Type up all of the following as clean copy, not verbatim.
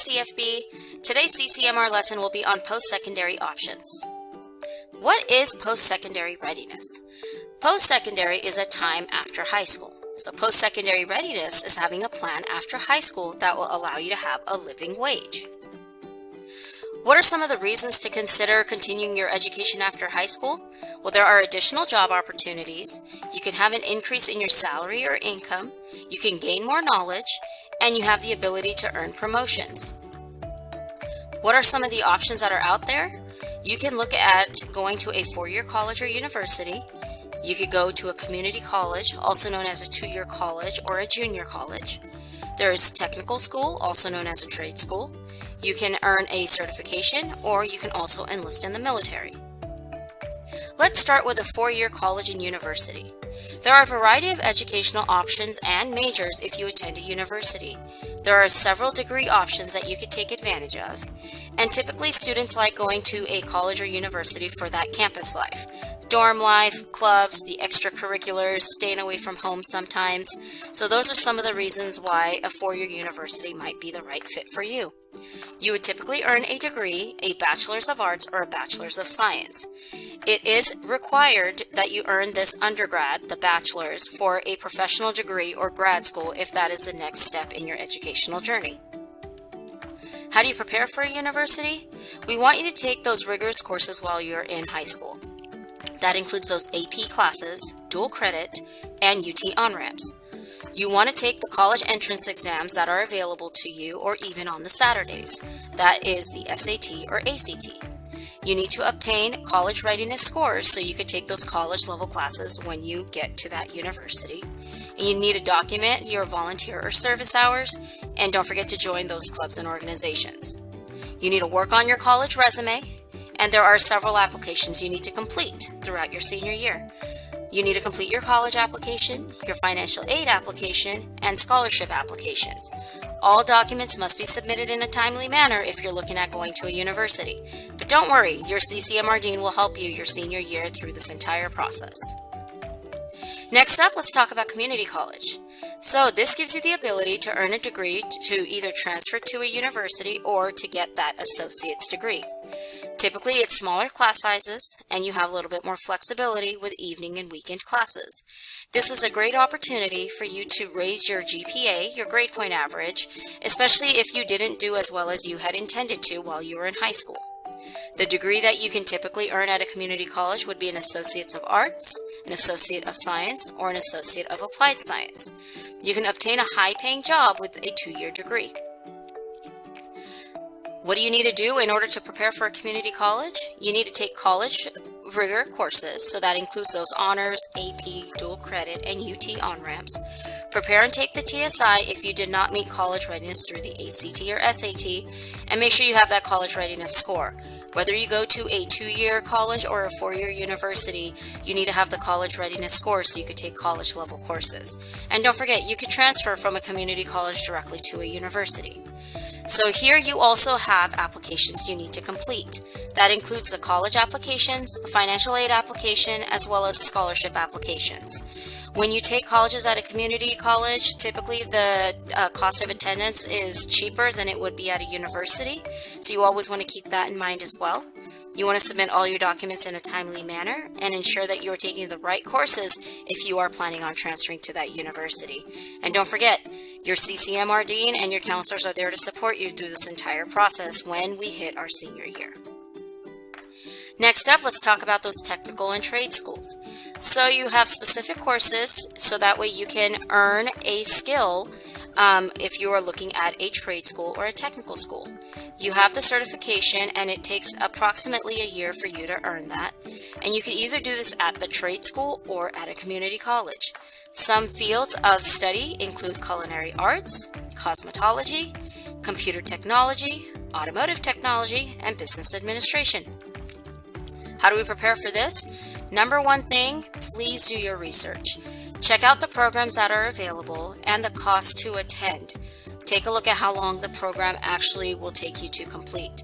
CFB. Today's CCMR lesson will be on post-secondary options. What is post-secondary readiness? Post-secondary is a time after high school. So post-secondary readiness is having a plan after high school that will allow you to have a living wage. What are some of the reasons to consider continuing your education after high school? Well, there are additional job opportunities. You can have an increase in your salary or income. You can gain more knowledge, and you have the ability to earn promotions. What are some of the options that are out there? You can look at going to a four-year college or university. You could go to a community college, also known as a two-year college or a junior college. There is technical school, also known as a trade school. You can earn a certification, or you can also enlist in the military. Let's start with a four-year college and university. There are a variety of educational options and majors if you attend a university. There are several degree options that you could take advantage of, and typically students like going to a college or university for that campus life. Dorm life, clubs, the extracurriculars, staying away from home sometimes. So those are some of the reasons why a four-year university might be the right fit for you. You would typically earn a degree, a Bachelor's of Arts or a Bachelor's of Science. It is required that you earn this undergrad, the bachelor's, for a professional degree or grad school if that is the next step in your educational journey. How do you prepare for a university? We want you to take those rigorous courses while you're in high school. That includes those AP classes, dual credit, and UT on-ramps. You want to take the college entrance exams that are available to you or even on the Saturdays. That is the SAT or ACT. You need to obtain college readiness scores so you could take those college level classes when you get to that university. And you need to document your volunteer or service hours, and don't forget to join those clubs and organizations. You need to work on your college resume, and there are several applications you need to complete throughout your senior year. You need to complete your college application, your financial aid application, and scholarship applications. All documents must be submitted in a timely manner if you're looking at going to a university. But don't worry, your CCMR Dean will help you your senior year through this entire process. Next up, let's talk about community college. So this gives you the ability to earn a degree to either transfer to a university or to get that associate's degree. Typically, it's smaller class sizes, and you have a little bit more flexibility with evening and weekend classes. This is a great opportunity for you to raise your GPA, your grade point average, especially if you didn't do as well as you had intended to while you were in high school. The degree that you can typically earn at a community college would be an Associate of Arts, an Associate of Science, or an Associate of Applied Science. You can obtain a high-paying job with a two-year degree. What do you need to do in order to prepare for a community college? You need to take college rigor courses, so that includes those honors, AP, dual credit, and UT on-ramps. Prepare and take the TSI if you did not meet college readiness through the ACT or SAT, and make sure you have that college readiness score. Whether you go to a two-year college or a four-year university, you need to have the college readiness score so you could take college level courses. And don't forget, you could transfer from a community college directly to a university. So here you also have applications you need to complete. That includes the college applications, the financial aid application, as well as scholarship applications. When you take colleges at a community college, typically the cost of attendance is cheaper than it would be at a university, so you always want to keep that in mind as well. You want to submit all your documents in a timely manner and ensure that you are taking the right courses if you are planning on transferring to that university. And don't forget, your CCMR Dean and your counselors are there to support you through this entire process when we hit our senior year. Next up, let's talk about those technical and trade schools. So you have specific courses so that way you can earn a skill if you are looking at a trade school or a technical school. You have the certification, and it takes approximately a year for you to earn that. And you can either do this at the trade school or at a community college. Some fields of study include culinary arts, cosmetology, computer technology, automotive technology, and business administration. How do we prepare for this? Number one thing, please do your research. Check out the programs that are available and the cost to attend. Take a look at how long the program actually will take you to complete.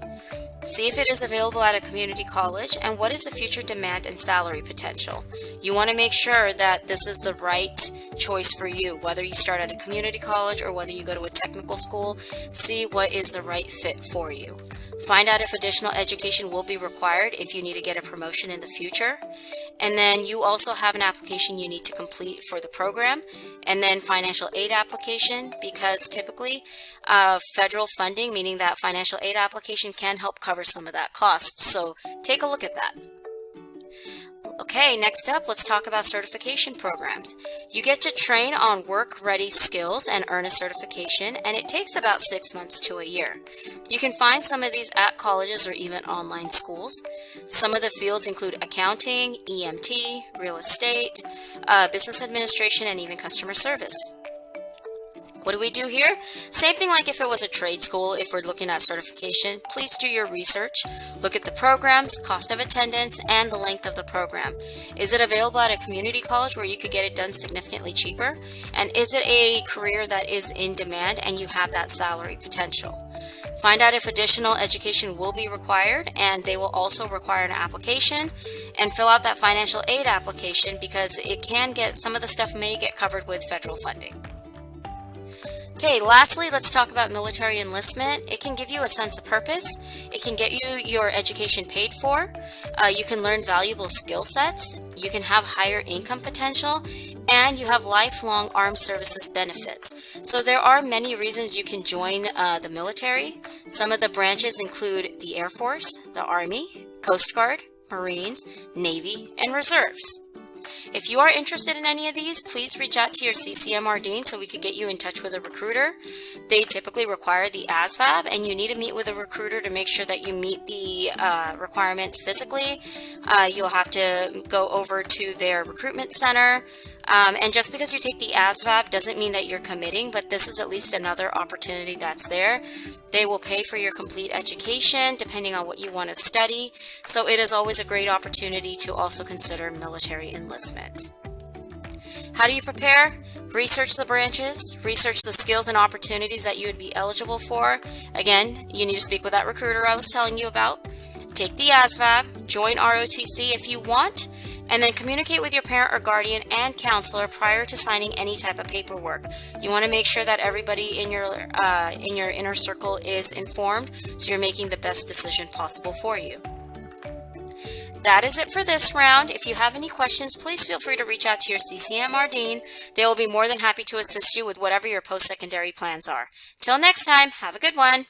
See if it is available at a community college, and what is the future demand and salary potential. You want to make sure that this is the right choice for you, whether you start at a community college or whether you go to a technical school. See what is the right fit for you. Find out if additional education will be required if you need to get a promotion in the future. And then you also have an application you need to complete for the program, and then financial aid application, because typically federal funding, meaning that financial aid application, can help cover some of that cost. So take a look at that. Okay, next up, let's talk about certification programs. You get to train on work-ready skills and earn a certification, and it takes about 6 months to a year. You can find some of these at colleges or even online schools. Some of the fields include accounting, EMT, real estate, business administration, and even customer service. What do we do here? Same thing like if it was a trade school. If we're looking at certification, please do your research. Look at the programs, cost of attendance, and the length of the program. Is it available at a community college where you could get it done significantly cheaper? And is it a career that is in demand and you have that salary potential? Find out if additional education will be required, and they will also require an application, and fill out that financial aid application because it can get, some of the stuff may get covered with federal funding. Okay, lastly, let's talk about military enlistment. It can give you a sense of purpose. It can get you your education paid for. You can learn valuable skill sets. You can have higher income potential, and you have lifelong armed services benefits. So there are many reasons you can join the military. Some of the branches include the Air Force, the Army, Coast Guard, Marines, Navy, and Reserves. If you are interested in any of these, please reach out to your CCMR Dean so we could get you in touch with a recruiter. They typically require the ASVAB, and you need to meet with a recruiter to make sure that you meet the requirements physically. You'll have to go over to their recruitment center. And just because you take the ASVAB doesn't mean that you're committing, but this is at least another opportunity that's there. They will pay for your complete education depending on what you want to study. So it is always a great opportunity to also consider military enlistment. How do you prepare? Research the branches, research the skills and opportunities that you would be eligible for. Again, you need to speak with that recruiter I was telling you about. Take the ASVAB, join ROTC if you want, and then communicate with your parent or guardian and counselor prior to signing any type of paperwork. You want to make sure that everybody in your inner circle is informed, so you're making the best decision possible for you. That is it for this round. If you have any questions, please feel free to reach out to your CCMR Dean. They will be more than happy to assist you with whatever your post-secondary plans are. Till next time, have a good one.